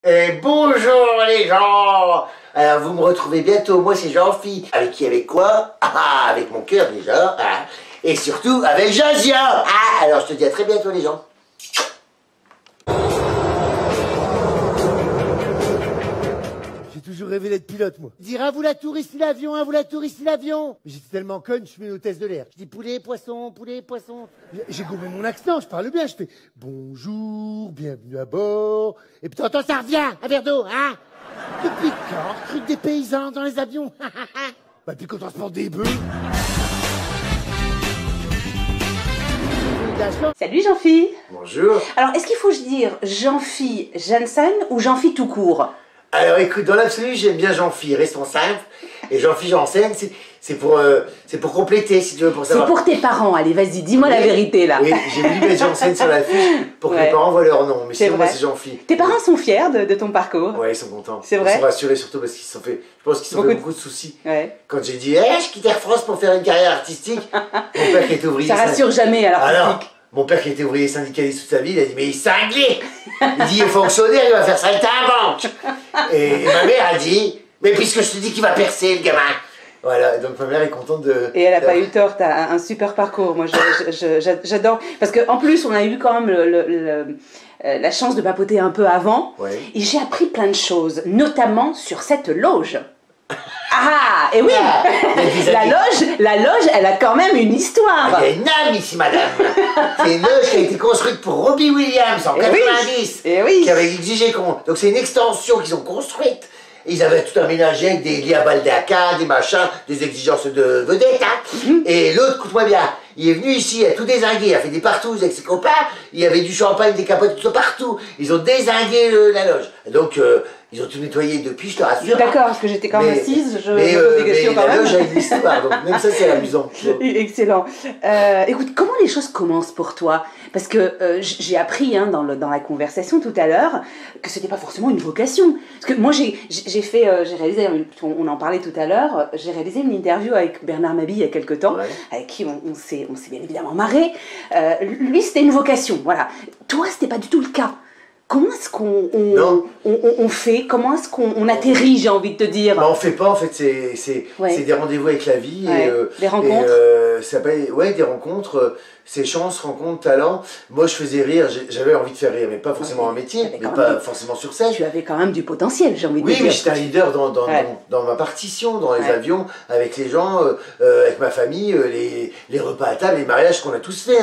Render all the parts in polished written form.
Et bonjour les gens. Alors vous me retrouvez bientôt, moi c'est Jean-Phi. Avec qui, avec quoi? Avec mon cœur déjà. Et surtout avec Josiane. Alors je te dis à très bientôt les gens. J'ai toujours rêvé d'être pilote, moi. Dire à vous la tour, ici l'avion, à vous la tour, ici l'avion. Mais j'étais tellement conne, je fais une hôtesse de l'air. Je dis poulet, poisson, poulet, poisson. J'ai gommé mon accent, je parle bien, je fais bonjour, bienvenue à bord. Et puis t'entends, ça revient, un verre d'eau, hein. Depuis quand, truc des paysans dans les avions. Bah, puis qu'on transporte des bœufs. Salut Jean-Phi. Bonjour. Alors, est-ce qu'il faut dire Jean-Phi Janssen ou Jean-Phi tout court? Alors écoute, dans l'absolu, j'aime bien Jean-Phi, responsable. Et Jean-Phi Janssen, c'est pour compléter, si tu veux, pour savoir. C'est pour tes parents, allez, vas-y, dis-moi la vérité là. Oui, j'ai voulu mettre Janssen sur la fiche pour que les parents voient leur nom. Mais sinon, moi, c'est Jean-Phi. Tes parents sont fiers de ton parcours? Ouais, ils sont contents. C'est vrai? Ils sont rassurés surtout parce qu'ils se sont fait, je pense qu'ils se sont fait beaucoup de soucis. Ouais. Quand j'ai dit, je quitte Air France pour faire une carrière artistique, mon père qui était ouvrier. Ça rassure jamais à l'artistique. Mon père qui était ouvrier syndicaliste toute sa vie, il a dit, mais il est cinglé. Il dit, il est fonctionnaire, il va faire ça à la banque. Et ma mère a dit, mais puisque je te dis qu'il va percer, le gamin. Voilà, donc ma mère est contente de... Et elle n'a pas eu tort, t'as un super parcours, moi j'adore. Parce qu'en plus, on a eu quand même la chance de papoter un peu avant. Ouais. Et j'ai appris plein de choses, notamment sur cette loge. Ah, et oui, la loge, elle a quand même une histoire. Il y a une âme ici, madame. C'est une loge qui a été construite pour Robbie Williams en 90, qui avait exigé qu'on... Donc c'est une extension qu'ils ont construite. Ils avaient tout aménagé avec des lits à baldaquin, des machins, des exigences de vedettes. Et l'autre, écoute-moi bien, il est venu ici, il a tout dézingué, il a fait des partouzes avec ses copains, il y avait du champagne, des capotes, tout partout. Ils ont dézingué la loge. Donc, ils ont tout nettoyé depuis, je te rassure. D'accord, parce que j'étais quand même assise, mais la loge a une histoire, donc même ça c'est amusant. Excellent. Écoute, comment les choses commencent pour toi? Parce que j'ai appris dans la conversation tout à l'heure que c'était pas forcément une vocation. Parce que moi j'ai réalisé, on en parlait tout à l'heure, j'ai réalisé une interview avec Bernard Mabille il y a quelque temps, avec qui on s'est bien évidemment marré. Lui c'était une vocation, voilà. Toi c'était pas du tout le cas. Comment est-ce qu'on fait? Comment est-ce qu'on atterrit, j'ai envie de te dire? Bah, on fait pas, en fait, c'est des rendez-vous avec la vie. Ouais. Des rencontres. Des rencontres, c'est chance, rencontres, talent. Moi, je faisais rire, j'avais envie de faire rire, mais pas forcément un métier, mais pas forcément sur scène. Tu avais quand même du potentiel, j'ai envie de te dire. Oui, mais j'étais un leader dans ma partition, dans les avions, avec les gens, avec ma famille, les repas à table, les mariages qu'on a tous fait.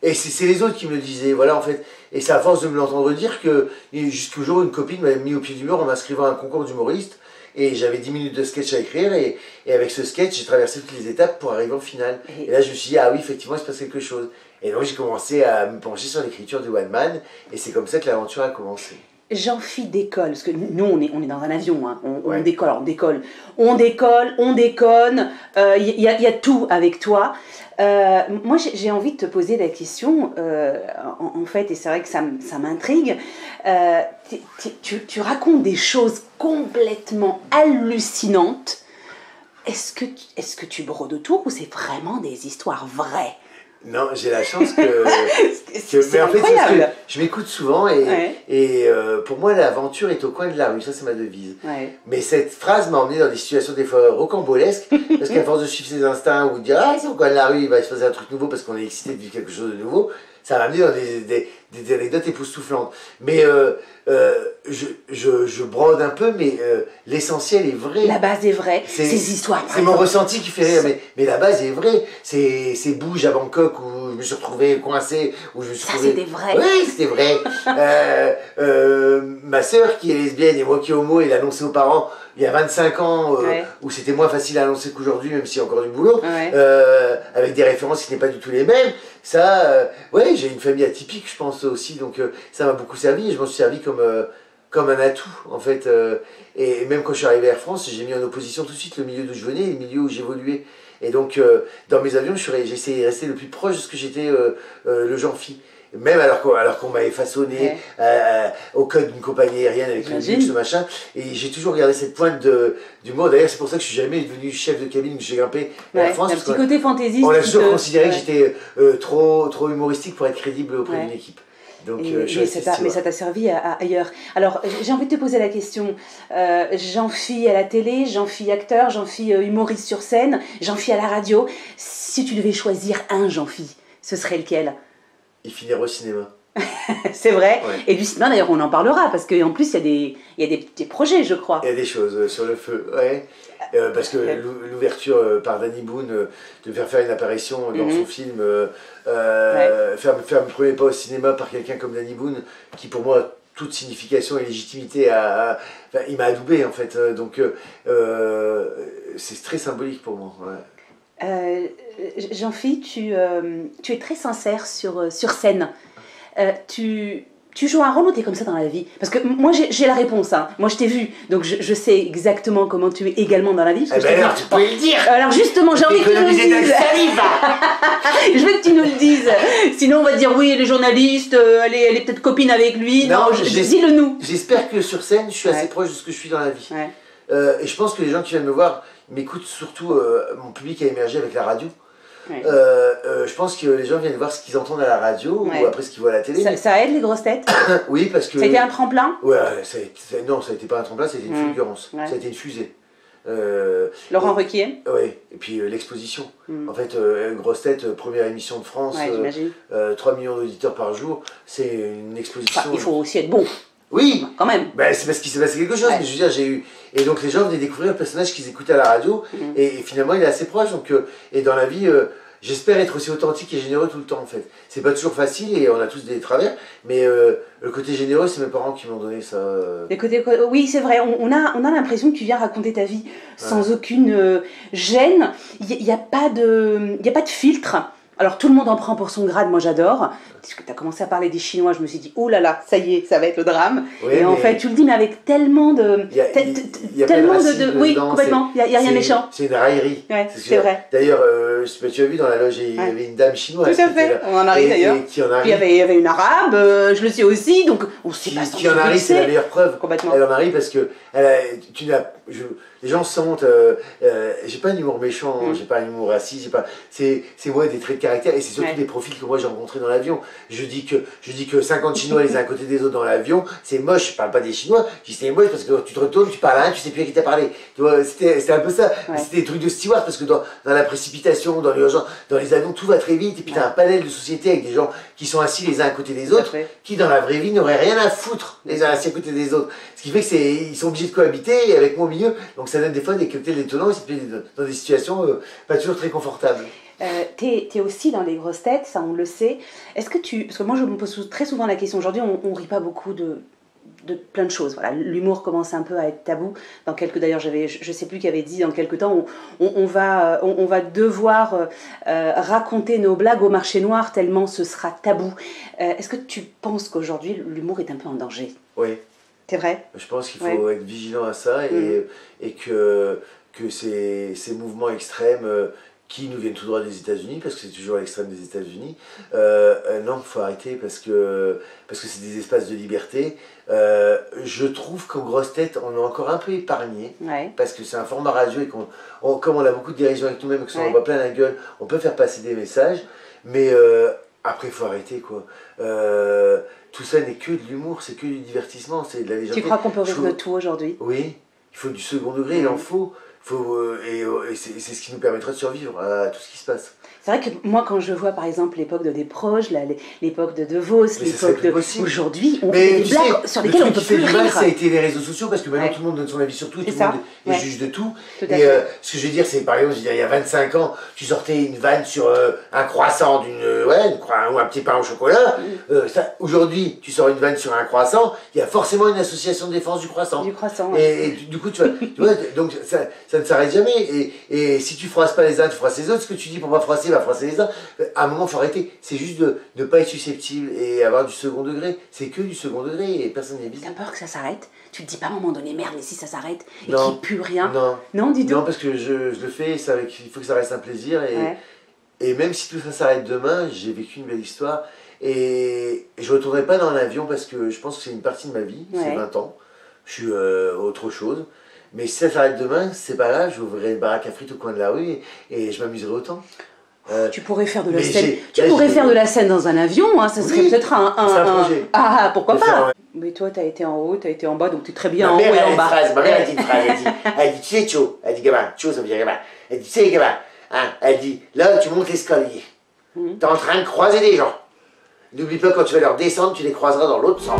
Et c'est les autres qui me le disaient, voilà, en fait. Et c'est à force de me l'entendre dire que jusqu'au jour où une copine m'avait mis au pied du mur en m'inscrivant à un concours d'humoriste. Et j'avais 10 minutes de sketch à écrire. Et avec ce sketch, j'ai traversé toutes les étapes pour arriver au final. Et là, je me suis dit, ah oui, effectivement, il se passe quelque chose. Et donc, j'ai commencé à me pencher sur l'écriture du One Man. Et c'est comme ça que l'aventure a commencé. Jean-Phi décolle, parce que nous on est dans un avion, on décolle, on déconne, il y a tout avec toi. Moi j'ai envie de te poser la question, en fait, et c'est vrai que ça m'intrigue, tu racontes des choses complètement hallucinantes. Est-ce que tu brodes autour ou c'est vraiment des histoires vraies? Non, j'ai la chance que... c'est incroyable. Je m'écoute souvent et pour moi l'aventure est au coin de la rue, ça c'est ma devise. Mais cette phrase m'a emmené dans des situations des fois rocambolesques, parce qu'à force de suivre ses instincts ou de dire c'est au coin de la rue, il va se passer un truc nouveau parce qu'on est excité de vivre quelque chose de nouveau, ça m'a amené dans des anecdotes époustouflantes. Mais je brode un peu, mais l'essentiel est vrai. La base est vraie, ces histoires. C'est mon ressenti qui fait rire, mais la base est vraie. C'est Bouge à Bangkok où je me suis retrouvé coincé. C'était vrai. Oui, c'était vrai. Ma sœur qui est lesbienne et moi qui est homo, elle l'a annoncé aux parents il y a 25 ans, où c'était moins facile à annoncer qu'aujourd'hui, même s'il y a encore du boulot, avec des références qui n'est pas du tout les mêmes. Ça, j'ai une famille atypique, je pense aussi, donc ça m'a beaucoup servi et je m'en suis servi comme un atout, en fait. Et même quand je suis arrivé à Air France, j'ai mis en opposition tout de suite le milieu d'où je venais et le milieu où j'évoluais. Et donc, dans mes avions, j'ai essayé de rester le plus proche de ce que j'étais le Jean-Phi. Même alors qu'on m'avait façonné au code d'une compagnie aérienne avec le luxe, machin. Et j'ai toujours gardé cette pointe d'humour. D'ailleurs, c'est pour ça que je suis jamais devenu chef de cabine, que j'ai grimpé à Air France. Un petit côté fantaisiste. On a toujours considéré que j'étais trop humoristique pour être crédible auprès d'une équipe. Donc, mais ça t'a servi ailleurs. Alors, j'ai envie de te poser la question. Jean-Phi à la télé, Jean-Phi acteur, Jean-Phi humoriste sur scène, Jean-Phi à la radio. Si tu devais choisir un Jean-Phi, ce serait lequel? Il finirait au cinéma. C'est vrai. Ouais. Et du cinéma, d'ailleurs, on en parlera, parce qu'en plus, il y a des projets, je crois. Il y a des choses sur le feu, ouais. Parce que l'ouverture par Danny Boone, de faire une apparition dans son film, faire le premier pas au cinéma par quelqu'un comme Danny Boone, qui pour moi, toute signification et légitimité, enfin, il m'a adoubé en fait. Donc c'est très symbolique pour moi. Ouais. Jean-Phi, tu es très sincère sur scène. Tu joues un rôle ou tu es comme ça dans la vie? Parce que moi j'ai la réponse, hein. Moi je t'ai vu, donc je sais exactement comment tu es également dans la vie. Eh ben alors tu peux le dire. Alors justement, j'ai envie que tu nous le dises. Je veux que tu nous le dises. Sinon on va dire oui, elle est journaliste, elle est peut-être copine avec lui. Non, dis-le nous. J'espère que sur scène je suis assez proche de ce que je suis dans la vie. Et je pense que les gens qui viennent me voir m'écoutent surtout, mon public a émergé avec la radio. Je pense que les gens viennent voir ce qu'ils entendent à la radio ou après ce qu'ils voient à la télé. Ça aide les grosses têtes? Oui, parce que... Ça a été un tremplin? Ouais, non, ça a été pas un tremplin, ça a été une fulgurance. Ça a été une fusée. Laurent Ruquier? Oui, et puis l'exposition. En fait, Grosse Tête, première émission de France, 3 millions d'auditeurs par jour, c'est une exposition. Enfin, il faut aussi être bon. Oui, quand même. Ben, c'est parce qu'il s'est passé quelque chose. Mais je veux dire, j'ai eu. Et donc les gens venaient découvrir le personnage qu'ils écoutaient à la radio. Et finalement, il est assez proche. Donc, et dans la vie, j'espère être aussi authentique et généreux tout le temps en fait. C'est pas toujours facile et on a tous des travers. Mais le côté généreux, c'est mes parents qui m'ont donné ça. Oui, c'est vrai. On a l'impression que tu viens raconter ta vie sans aucune gêne. Il n'y a pas de filtre. Alors tout le monde en prend pour son grade, moi j'adore. Parce que tu as commencé à parler des Chinois, je me suis dit, oh là là, ça y est, ça va être le drame. Oui, et en fait, tu le dis, mais avec tellement de... Oui, complètement, il n'y a rien de méchant. C'est une raillerie. Ouais, c'est vrai. D'ailleurs, tu as vu dans la loge, il y avait une dame chinoise. Tout à fait, on en arrive d'ailleurs. Puis il y avait une arabe, je le sais aussi, donc on sait pas. Qui en arrive, c'est la meilleure preuve. Complètement. Elle en arrive parce que les gens sentent, j'ai pas un humour méchant, j'ai pas un humour raciste, c'est moi des traits de caractère et c'est surtout des profils que moi j'ai rencontrés dans l'avion. Je dis que 50 Chinois les uns à côté des autres dans l'avion, c'est moche, je parle pas des Chinois, je dis c'est moche parce que tu te retournes, tu parles à un, tu sais plus à qui t'as parlé. Tu vois, c'était un peu ça, c'était des trucs de steward parce que dans la précipitation, dans l'urgence, dans les avions, tout va très vite et puis t'as un panel de société avec des gens qui sont assis les uns à côté des autres, qui dans la vraie vie n'auraient rien à foutre les uns assis à côté des autres. Ce qui fait que ils sont obligés de cohabiter et avec moi au milieu, donc ça donne des fois des cocktails détonnants dans des situations pas toujours très confortables. T'es aussi dans les grosses têtes, ça on le sait. Est-ce que parce que moi je me pose très souvent la question, aujourd'hui on rit pas beaucoup de plein de choses. Voilà, l'humour commence un peu à être tabou. D'ailleurs, je sais plus qui avait dit dans quelques temps, on va devoir raconter nos blagues au marché noir tellement ce sera tabou. Est-ce que tu penses qu'aujourd'hui l'humour est un peu en danger? Oui. C'est vrai? Je pense qu'il faut être vigilant à ça et que ces mouvements extrêmes qui nous viennent tout droit des États-Unis, parce que c'est toujours à l'extrême des États-Unis, non, il faut arrêter parce que c'est des espaces de liberté. Je trouve qu'en Grosse Tête, on est encore un peu épargné, parce que c'est un format radio et comme on a beaucoup de dérision avec nous-mêmes, que ça en va plein la gueule, on peut faire passer des messages, mais après il faut arrêter quoi. Tout ça n'est que de l'humour, c'est que du divertissement, c'est de la légèreté. Tu crois qu'on peut rire de tout aujourd'hui? Oui, il faut du second degré, il en faut. Et c'est ce qui nous permettra de survivre à tout ce qui se passe. C'est vrai que moi, quand je vois par exemple l'époque de Desproges, l'époque de De Vos, l'époque de... Aujourd'hui, on fait des blagues sur lesquelles on peut plus rire. Ça a été les réseaux sociaux, parce que maintenant tout le monde donne son avis sur tout, et tout le monde est juge de tout. Et ce que je veux dire, c'est par exemple, il y a 25 ans, tu sortais une vanne sur un croissant, ou un petit pain au chocolat. Aujourd'hui, tu sors une vanne sur un croissant, il y a forcément une association de défense du croissant. Et du coup, tu vois, donc ça ne s'arrête jamais. Et si tu froisses pas les uns, tu froisses les autres. Ce que tu dis pour pas froisser, va froisser les uns. À un moment, il faut arrêter. C'est juste de ne pas être susceptible et avoir du second degré. C'est que du second degré et personne n'est bizarre. T'as peur que ça s'arrête? Tu te dis pas à un moment donné, merde, mais si ça s'arrête et qu'il n'y ait plus rien? Non, dis-donc. Non, parce que je le fais, il faut que ça reste un plaisir. Et même si tout ça s'arrête demain, j'ai vécu une belle histoire. Et je ne retournerai pas dans l'avion parce que je pense que c'est une partie de ma vie. C'est 20 ans. Je suis autre chose. Mais si ça s'arrête demain, c'est pas grave, j'ouvrirai une baraque à frites au coin de la rue et je m'amuserai autant. Tu pourrais faire de la scène. Tu pourrais faire de la scène dans un avion, hein, ça serait peut-être un projet. Ah, pourquoi pas. Mais toi, t'as été en haut, t'as été en bas, donc t'es très bien en haut et en bas. Ma mère a dit une phrase, elle dit, tu sais, Tcho, elle dit, gamin, Tcho, ça veut dire gamin. Elle dit, tu sais, gamin, hein, elle dit, là, tu montes l'escalier. T'es en train de croiser des gens. N'oublie pas, quand tu vas leur descendre, tu les croiseras dans l'autre sens.